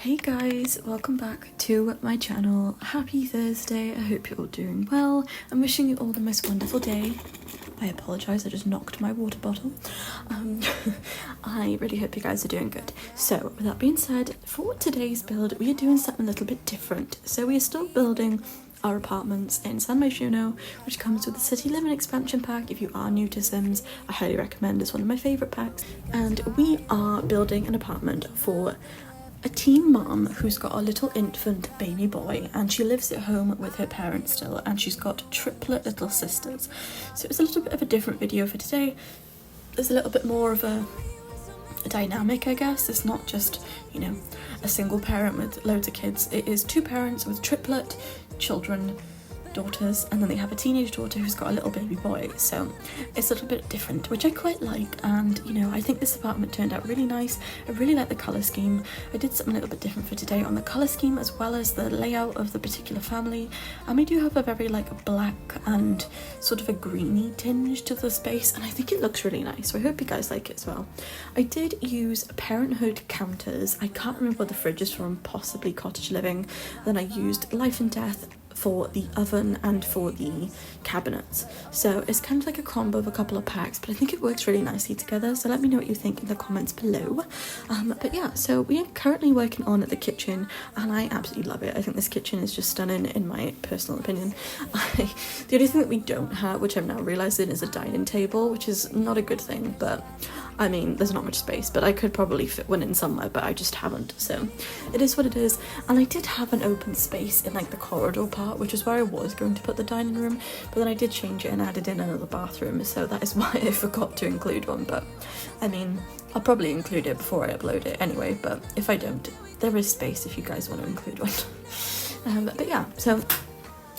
Hey guys, welcome back to my channel. Happy Thursday. I hope you're all doing well. I'm wishing you all the most wonderful day. I apologise, I just knocked my water bottle. I really hope you guys are doing good. So with that being said, for today's build we are doing something a little bit different. So we are still building our apartments in San Myshuno, which comes with the City Living expansion pack. If you are new to Sims, I highly recommend. It's one of my favourite packs. And we are building an apartment for a teen mom who's got a little infant baby boy, and she lives at home with her parents still, and she's got triplet little sisters. So it's a little bit of a different video for today. There's a little bit more of a dynamic, I guess. It's not just, you know, a single parent with loads of kids. It is two parents with triplet children, daughters, and then they have a teenage daughter who's got a little baby boy. So it's a little bit different, which I quite like. And you know, I think this apartment turned out really nice. I really like the colour scheme. I did something a little bit different for today on the colour scheme as well as the layout of the particular family, and we do have a very like black and sort of a greeny tinge to the space, and I think it looks really nice, so I hope you guys like it as well. I did use parenthood counters. I can't remember what the fridge is from, possibly cottage living. Then I used life and death for the oven and for the cabinets, so it's kind of like a combo of a couple of packs, but I think it works really nicely together. So let me know what you think in the comments below. But yeah, so we are currently working on the kitchen, and I absolutely love it. I think this kitchen is just stunning in my personal opinion. The only thing that we don't have, which I'm now realizing, is a dining table, which is not a good thing, but I mean, there's not much space, but I could probably fit one in somewhere, but I just haven't, so it is what it is. And I did have an open space in like the corridor part, which is where I was going to put the dining room, but then I did change it and added in another bathroom, so that is why I forgot to include one. But I mean, I'll probably include it before I upload it anyway, but if I don't, there is space if you guys want to include one. But yeah, so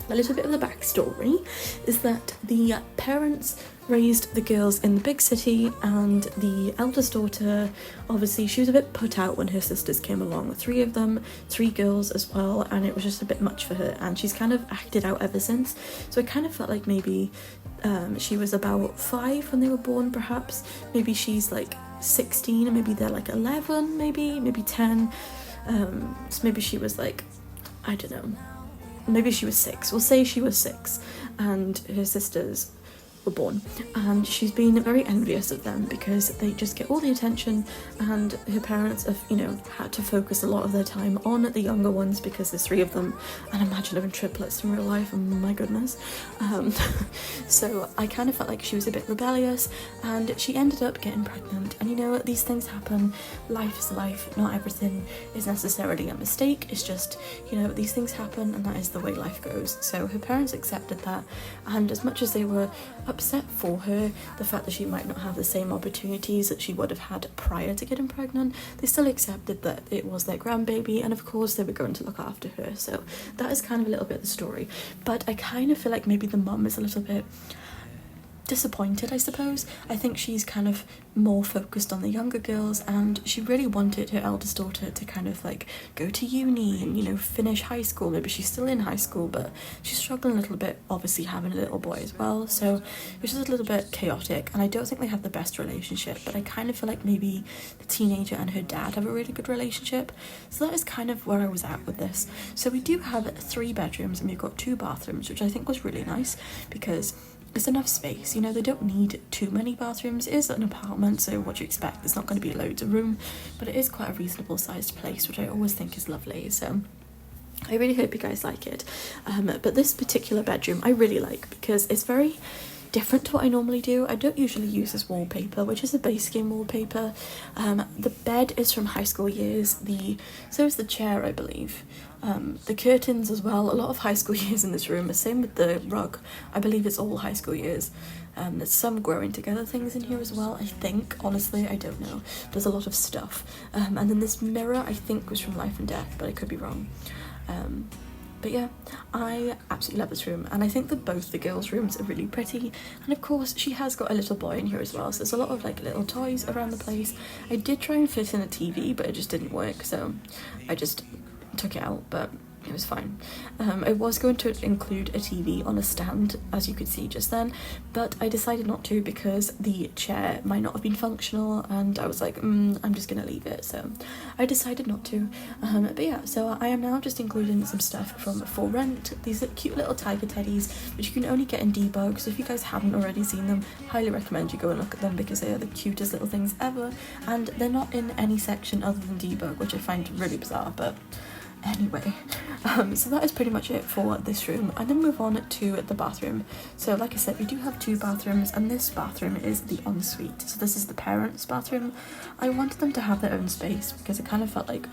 a little bit of the backstory is that the parents raised the girls in the big city, and the eldest daughter, obviously she was a bit put out when her sisters came along, three of them, three girls as well, and it was just a bit much for her, and she's kind of acted out ever since. So I kind of felt like maybe she was about 5 when they were born, perhaps. Maybe she's like 16 and maybe they're like 11, maybe 10. So maybe she was like, I don't know, maybe she was 6. We'll say she was 6 and her sisters were born, and she's been very envious of them because they just get all the attention, and her parents have, you know, had to focus a lot of their time on the younger ones because there's 3 of them, and imagine having triplets in real life, oh my goodness. So I kind of felt like she was a bit rebellious, and she ended up getting pregnant. And you know, these things happen, life is life, not everything is necessarily a mistake, it's just, you know, these things happen and that is the way life goes. So her parents accepted that, and as much as they were upset for her, the fact that she might not have the same opportunities that she would have had prior to getting pregnant, they still accepted that it was their grandbaby, and of course they were going to look after her. So that is kind of a little bit of the story, but I kind of feel like maybe the mum is a little bit disappointed, I suppose. I think she's kind of more focused on the younger girls, and she really wanted her eldest daughter to kind of like go to uni and, you know, finish high school. Maybe she's still in high school, but she's struggling a little bit, obviously having a little boy as well, so it's just a little bit chaotic, and I don't think they have the best relationship. But I kind of feel like maybe the teenager and her dad have a really good relationship, so that is kind of where I was at with this. So we do have 3 bedrooms and we've got 2 bathrooms, which I think was really nice because it's enough space. You know, they don't need too many bathrooms. It is an apartment, so what do you expect? There's not going to be loads of room, but it is quite a reasonable sized place, which I always think is lovely. So I really hope you guys like it. But this particular bedroom I really like because it's very different to what I normally do. I don't usually use this wallpaper, which is a base game wallpaper. The bed is from high school years, so is the chair, I believe. The curtains as well, a lot of high school years in this room. The same with the rug, I believe it's all high school years. There's some growing together things in here as well, I think. Honestly, I don't know. There's a lot of stuff. And then this mirror, I think, was from Life and Death, but I could be wrong. But yeah, I absolutely love this room, and I think that both the girls' rooms are really pretty. And of course, she has got a little boy in here as well, so there's a lot of like little toys around the place. I did try and fit in a TV, but it just didn't work, so I just took it out. But it was fine. I was going to include a TV on a stand, as you could see just then, but I decided not to because the chair might not have been functional, and I was like, I'm just gonna leave it, so I decided not to. But yeah, so I am now just including some stuff from For Rent. These are cute little tiger teddies, which you can only get in debug, so if you guys haven't already seen them, highly recommend you go and look at them because they are the cutest little things ever, and they're not in any section other than debug, which I find really bizarre, but anyway, so that is pretty much it for this room. And then move on to the bathroom. So like I said, we do have 2 bathrooms, and this bathroom is the ensuite. So this is the parents' bathroom. I wanted them to have their own space because I kind of felt like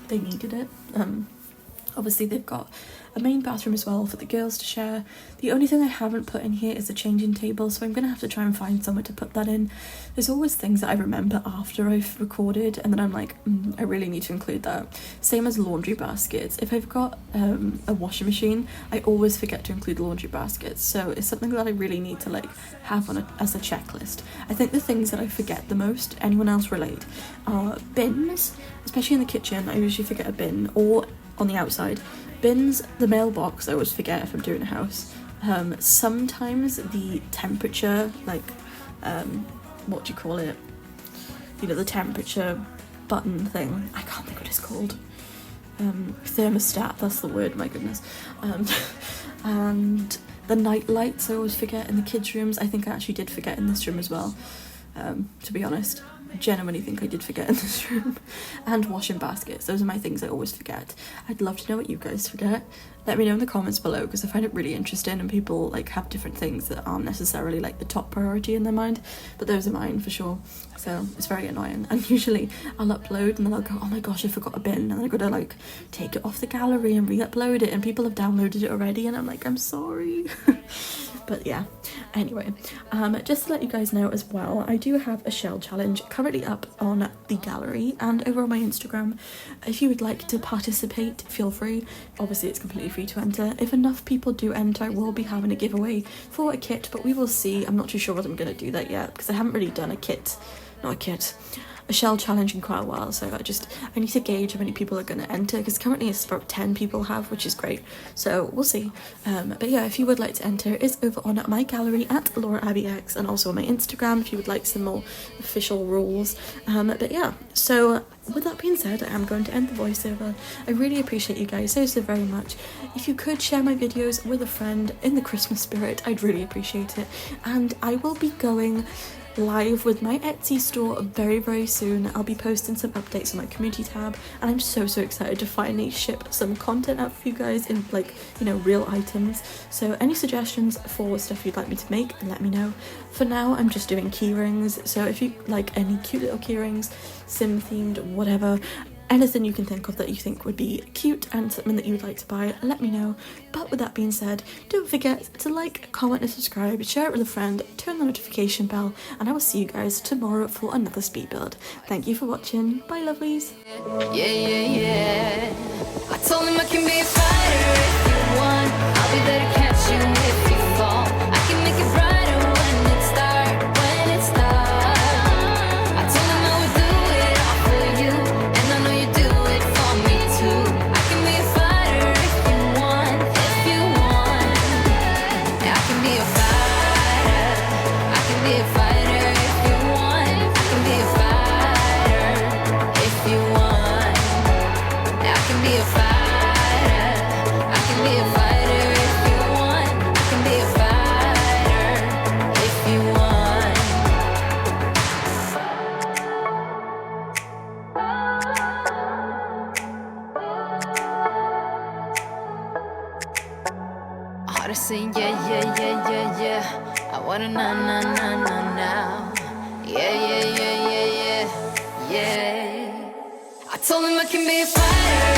they needed it. Obviously they've got a main bathroom as well for the girls to share. The only thing I haven't put in here is the changing table, so I'm gonna have to try and find somewhere to put that in. There's always things that I remember after I've recorded and then I'm like, I really need to include that. Same as laundry baskets. If I've got a washing machine, I always forget to include laundry baskets, so it's something that I really need to like have on as a checklist. I think the things that I forget the most, anyone else relate, are bins, especially in the kitchen. I usually forget a bin, or on the outside. Bins, the mailbox, I always forget if I'm doing a house. Sometimes the temperature, like, what do you call it? You know, the temperature button thing. I can't think what it's called. Thermostat, that's the word, my goodness. And the night lights I always forget in the kids' rooms. I think I actually did forget in this room as well, to be honest. I genuinely think I did forget in this room. And washing baskets, those are my things I always forget. I'd love to know what you guys forget. Let me know in the comments below because I find it really interesting, and people like have different things that aren't necessarily like the top priority in their mind, but those are mine for sure. So it's very annoying, and usually I'll upload and then I'll go, oh my gosh, I forgot a bin, and then I gotta like take it off the gallery and re-upload it, and people have downloaded it already and I'm like, I'm sorry. But yeah, anyway, just to let you guys know as well, I do have a shell challenge currently up on the gallery and over on my Instagram. If you would like to participate, feel free. Obviously it's completely free to enter. If enough people do enter, I will be having a giveaway for a kit, but we will see. I'm not too sure whether I'm going to do that yet because I haven't really done a shell challenge in quite a while, so I need to gauge how many people are going to enter because currently it's about 10 people have, which is great, so we'll see. But yeah, if you would like to enter, it's over on my gallery at LauraAbbeyX, and also on my Instagram if you would like some more official rules. But yeah, so with that being said, I am going to end the voiceover. I really appreciate you guys so very much. If you could share my videos with a friend in the Christmas spirit, I'd really appreciate it. And I will be going live with my Etsy store very soon. I'll be posting some updates on my community tab, and I'm so excited to finally ship some content out for you guys in, like, you know, real items. So any suggestions for stuff you'd like me to make, let me know. For now I'm just doing key rings, so if you like any cute little key rings, sim themed, whatever, anything you can think of that you think would be cute and something that you would like to buy, let me know. But with that being said, don't forget to like, comment and subscribe, share it with a friend, turn the notification bell, and I will see you guys tomorrow for another speed build. Thank you for watching. Bye lovelies. Yeah. I told him I can be a fighter if you want. I'll be there to catch you if you fall. I can make it brighter when it's dark, I told him I would do it all for you, and I know you do it for me too. I can be a fighter if you want, Yeah, I can be a fighter. I can be a fighter if you want. I can be a fighter if you want. Yeah, I can be a fighter. I can be a fighter if you want. I can be a fighter if you want. Hard to say yeah. I wanna now. Yeah. I told him I can be a fighter.